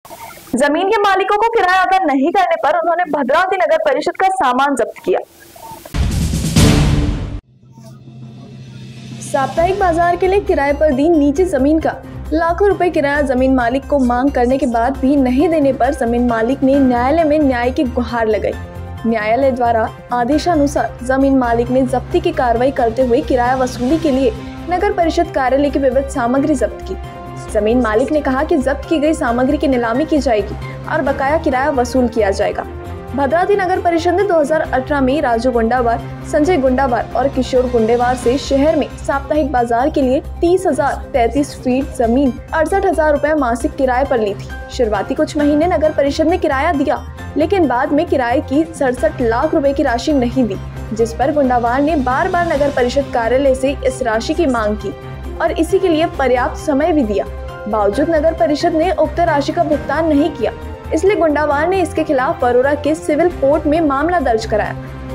जमीन के मालिकों को किराया अदा नहीं करने पर उन्होंने भद्रावती नगर परिषद का सामान जब्त किया। साप्ताहिक बाजार के लिए किराए पर दी निजी जमीन का लाखों रुपए किराया जमीन मालिक को मांग करने के बाद भी नहीं देने पर जमीन मालिक ने न्यायालय में न्याय की गुहार लगाई। न्यायालय द्वारा आदेशानुसार जमीन मालिक ने जब्ती की कार्रवाई करते हुए किराया वसूली के लिए नगर परिषद कार्यालय की विविध सामग्री जब्त की। जमीन मालिक ने कहा कि जब्त की गई सामग्री की नीलामी की जाएगी और बकाया किराया वसूल किया जाएगा। भद्रावती नगर परिषद ने 2018 में राजू गुंडावार, संजय गुंडावार और किशोर गुंडेवार से शहर में साप्ताहिक बाजार के लिए 30,033 फीट जमीन 68,000 रुपए मासिक किराए पर ली थी। शुरुआती कुछ महीने नगर परिषद ने किराया दिया, लेकिन बाद में किराए की 67 लाख रुपए की राशि नहीं दी, जिस पर गुंडावार ने बार बार नगर परिषद कार्यालय से इस राशि की मांग की और इसी के लिए पर्याप्त समय भी दिया। बावजूद नगर परिषद ने उक्त राशि का भुगतान नहीं किया, इसलिए गुंडावार ने इसके खिलाफ बरोरा के सिविल कोर्ट में मामला दर्ज कराया।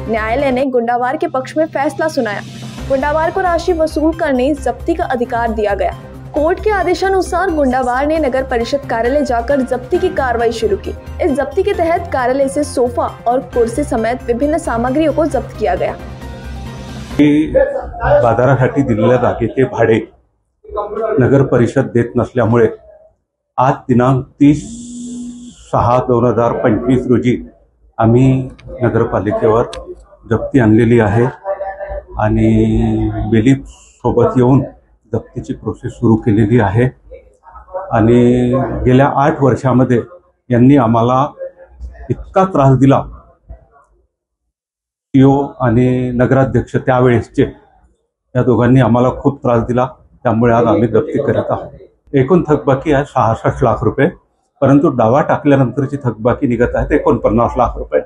न्यायालय ने गुंडावार के पक्ष में फैसला सुनाया। गुंडावार को राशि वसूल करने जब्ती का अधिकार दिया गया। कोर्ट के आदेशानुसार गुंडावार ने नगर परिषद कार्यालय जाकर जब्ती की कार्रवाई शुरू की। इस जब्ती के तहत कार्यालय से सोफा और कुर्सी समेत विभिन्न सामग्रियों को जब्त किया गया। बाजारासाठी दिलेल्या जागेचे भाडे नगर परिषद देत नसल्यामुळे आज दिनांक 30/6/2025 रोजी आम्ही नगरपालिकेवर जप्ती आणलेली आहे आणि बिलीप सोबत येऊन जप्तीची प्रोसेस सुरू केलेली आहे आणि गेल्या 8 वर्षांमध्ये यांनी आम्हाला इतका त्रास दिला, सीओ आणि नगराध्यक्ष त्यावेळेसचे या दोघांनी आम्हाला खूप त्रास दिला। त्यामुळे आज आम्ही जप्ती करत आहोत। एकूण थकबाकी आहे 66 लाख रुपये, परंतु दावा टाकल्यानंतरची थकबाकी निघत आहे 49 लाख रुपये।